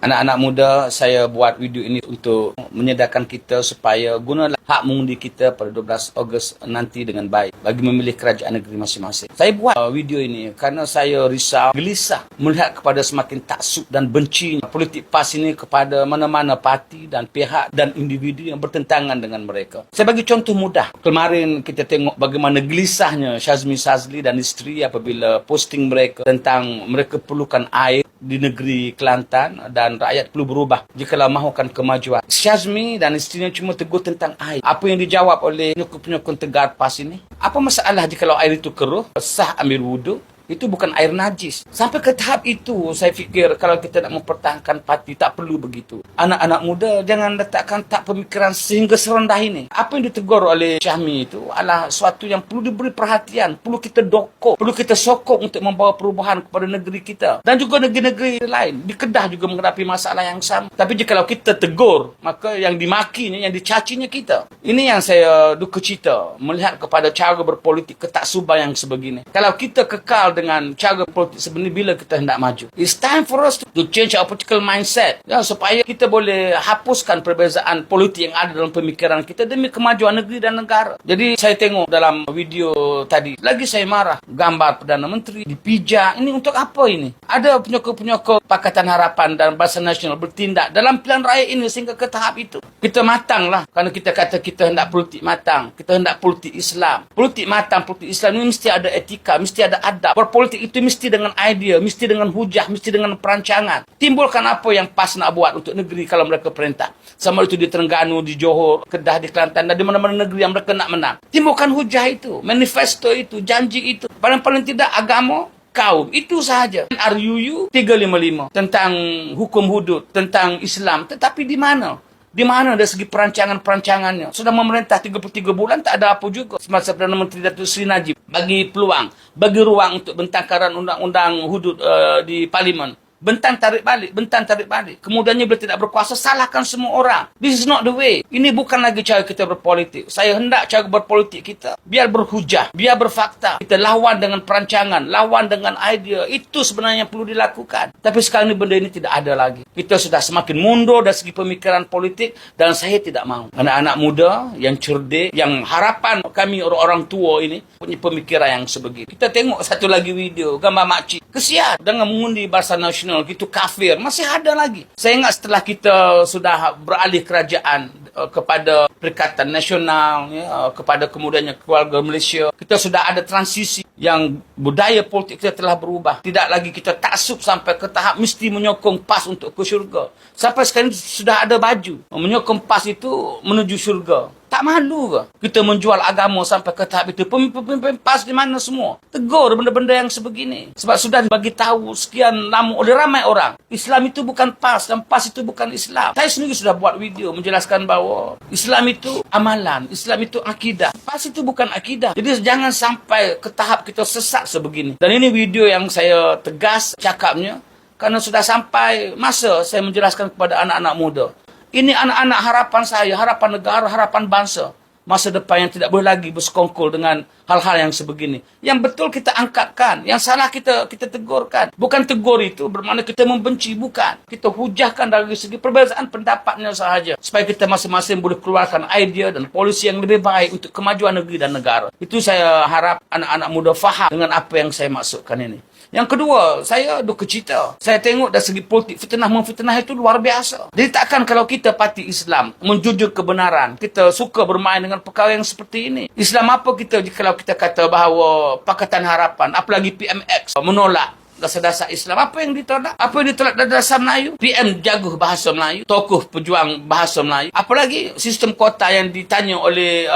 Anak-anak muda, saya buat video ini untuk menyedarkan kita supaya gunalah hak mengundi kita pada 12 Ogos nanti dengan baik bagi memilih kerajaan negeri masing-masing. Saya buat video ini kerana saya risau, gelisah melihat kepada semakin taksub dan benci politik PAS ini kepada mana-mana parti dan pihak dan individu yang bertentangan dengan mereka. Saya bagi contoh mudah. Kemarin kita tengok bagaimana gelisahnya Syazmi Shazli dan isteri apabila posting mereka tentang mereka perlukan air di negeri Kelantan dan rakyat perlu berubah jikalau mahukan kemajuan. Syazmi dan isterinya cuma tegur tentang air. Apa yang dijawab oleh penyokong Tegar PAS ini? Apa masalah jikalau air itu keruh, sah ambil wuduk? Itu bukan air najis. Sampai ke tahap itu, saya fikir kalau kita nak mempertahankan parti, tak perlu begitu. Anak-anak muda, jangan letakkan tak pemikiran sehingga serendah ini. Apa yang ditegur oleh Syahmi itu adalah suatu yang perlu diberi perhatian, perlu kita dokong, perlu kita sokong untuk membawa perubahan kepada negeri kita. Dan juga negeri-negeri lain. Di Kedah juga menghadapi masalah yang sama. Tapi jikalau kita tegur, maka yang dimakinya, yang dicacinya kita. Ini yang saya duka cita, melihat kepada cara berpolitik ketaksuban yang sebegini. Kalau kita kekal dengan cara politik sebenarnya bila kita hendak maju. It's time for us to change our political mindset. Ya, supaya kita boleh hapuskan perbezaan politik yang ada dalam pemikiran kita demi kemajuan negeri dan negara. Jadi saya tengok dalam video tadi, lagi saya marah. Gambar Perdana Menteri dipijak. Ini untuk apa ini? Ada penyokong-penyokong Pakatan Harapan dan Barisan Nasional bertindak dalam pilihan raya ini sehingga ke tahap itu. Kita matanglah. Kerana kita kata kita hendak politik matang. Kita hendak politik Islam. Politik matang, politik Islam ini mesti ada etika, mesti ada adab. Politik itu mesti dengan idea, mesti dengan hujah, mesti dengan perancangan. Timbulkan apa yang PAS nak buat untuk negeri kalau mereka perintah. Sama itu di Terengganu, di Johor, Kedah, di Kelantan, dan di mana-mana negeri yang mereka nak menang. Timbulkan hujah itu, manifesto itu, janji itu. Paling-paling tidak agama, kaum. Itu sahaja. RUU 355 tentang hukum hudud, tentang Islam. Tetapi di mana? Di mana dari segi perancangan-perancangannya? Sudah memerintah 33 bulan, tak ada apa juga. Semasa Perdana Menteri Datuk Seri Najib bagi peluang, bagi ruang untuk bentangkaran undang-undang hudud di Parlimen. Bentang tarik balik, bentang tarik balik. Kemudiannya bila tidak berkuasa, salahkan semua orang. This is not the way. Ini bukan lagi cara kita berpolitik. Saya hendak cara berpolitik kita biar berhujah, biar berfakta. Kita lawan dengan perancangan, lawan dengan idea. Itu sebenarnya perlu dilakukan. Tapi sekarang ini benda ini tidak ada lagi. Kita sudah semakin mundur dari segi pemikiran politik dan saya tidak mahu. Anak-anak muda yang cerdik, yang harapan kami orang-orang tua ini punya pemikiran yang sebegini. Kita tengok satu lagi video, gambar makcik. Kesian dengan mengundi Barisan Nasional, gitu kafir. Masih ada lagi. Saya ingat setelah kita sudah beralih kerajaan kepada Perikatan Nasional, ya, kepada kemudiannya keluarga Malaysia, kita sudah ada transisi yang budaya politik kita telah berubah. Tidak lagi kita taksub sampai ke tahap mesti menyokong PAS untuk ke syurga. Sampai sekarang sudah ada baju menyokong PAS itu menuju syurga. Tak malu ke kita menjual agama sampai ke tahap itu? Pemimpin PAS di mana semua? Tegur benda-benda yang sebegini. Sebab sudah dibagi tahu sekian lama oleh ramai orang. Islam itu bukan PAS dan PAS itu bukan Islam. Saya sendiri sudah buat video menjelaskan bahawa Islam itu amalan, Islam itu akidah. PAS itu bukan akidah. Jadi jangan sampai ke tahap kita sesat sebegini. Dan ini video yang saya tegas cakapnya kerana sudah sampai masa saya menjelaskan kepada anak-anak muda. Ini anak-anak harapan saya, harapan negara, harapan bangsa. Masa depan yang tidak boleh lagi bersekongkol dengan hal-hal yang sebegini. Yang betul kita angkatkan, yang salah kita tegurkan. Bukan tegur itu bermakna kita membenci, bukan. Kita hujahkan dari segi perbezaan pendapatnya sahaja. Supaya kita masing-masing boleh keluarkan idea dan polisi yang lebih baik untuk kemajuan negeri dan negara. Itu saya harap anak-anak muda faham dengan apa yang saya maksudkan ini. Yang kedua, saya duka cita. Saya tengok dari segi politik, fitnah-memfitnah itu luar biasa. Jadi takkan kalau kita parti Islam, menjunjung kebenaran, kita suka bermain dengan perkara yang seperti ini. Islam apa kita kalau kita kata bahawa Pakatan Harapan, apalagi PMX, menolak dasar-dasar Islam. Apa yang ditolak? Apa yang ditolak dari dasar Melayu? PM jaguh bahasa Melayu, tokoh pejuang bahasa Melayu. Apalagi sistem kota yang ditanya oleh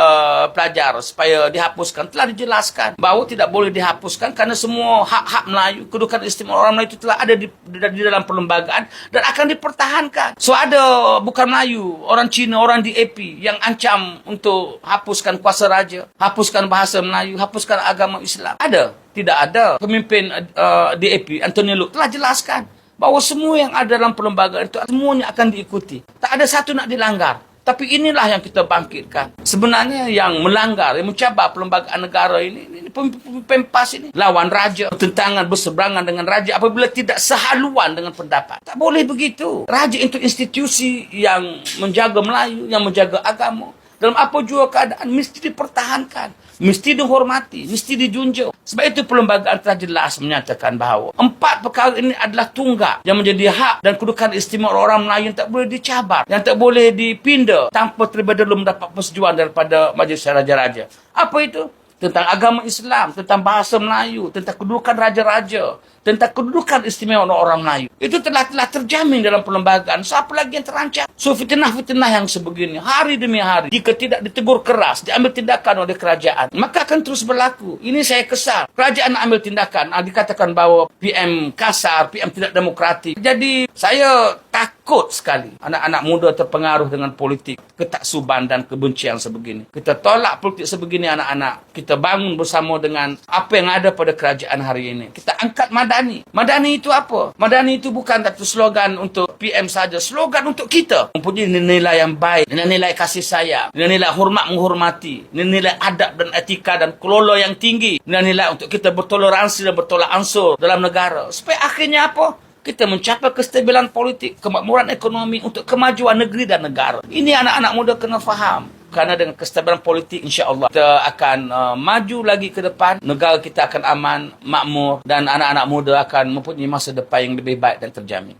pelajar supaya dihapuskan. Telah dijelaskan bahawa tidak boleh dihapuskan kerana semua hak-hak Melayu, kedudukan istimewa orang Melayu itu telah ada di dalam perlembagaan dan akan dipertahankan. So ada bukan Melayu, orang Cina, orang DAP yang ancam untuk hapuskan kuasa raja, hapuskan bahasa Melayu, hapuskan agama Islam. Ada? Tidak ada. Pemimpin DAP, Anthony Loke, telah jelaskan bahawa semua yang ada dalam perlembagaan itu semuanya akan diikuti. Tak ada satu nak dilanggar. Tapi inilah yang kita bangkitkan. Sebenarnya yang melanggar, yang mencabar perlembagaan negara ini PEMPAS ini lawan raja, bertentangan, berseberangan dengan raja apabila tidak sehaluan dengan pendapat. Tak boleh begitu. Raja itu institusi yang menjaga Melayu, yang menjaga agama. Dalam apa jua keadaan mesti dipertahankan, mesti dihormati, mesti dijunjung. Sebab itu perlembagaan telah jelas menyatakan bahawa 4 perkara ini adalah tunggak yang menjadi hak dan kedudukan istimewa orang Melayu yang tak boleh dicabar, yang tak boleh dipinda tanpa terlebih dahulu mendapat persetujuan daripada Majlis Raja-Raja. Apa itu? Tentang agama Islam, tentang bahasa Melayu, tentang kedudukan raja-raja, tentang kedudukan istimewa orang Melayu. Itu telah terjamin dalam perlembagaan. So, apa lagi yang terancam? So, fitnah-fitnah yang sebegini, hari demi hari, jika tidak ditegur keras, diambil tindakan oleh kerajaan, maka akan terus berlaku. Ini saya kesal. Kerajaan ambil tindakan, dikatakan bahawa PM kasar, PM tidak demokratik. Jadi, saya takut sekali anak-anak muda terpengaruh dengan politik ketaksuban dan kebencian sebegini. Kita tolak politik sebegini anak-anak. Kita bangun bersama dengan apa yang ada pada kerajaan hari ini. Kita angkat Madani. Madani itu apa? Madani itu bukan satu slogan untuk PM saja. Slogan untuk kita. Mempunyai nilai yang baik, nilai kasih sayang, nilai hormat menghormati, nilai adab dan etika dan kelola yang tinggi, nilai untuk kita bertoleransi dan bertolak ansur dalam negara. Supaya akhirnya apa? Kita mencapai kestabilan politik, kemakmuran ekonomi untuk kemajuan negeri dan negara. Ini anak-anak muda kena faham. Kerana dengan kestabilan politik, insya-Allah kita akan maju lagi ke depan. Negara kita akan aman, makmur dan anak-anak muda akan mempunyai masa depan yang lebih baik dan terjamin.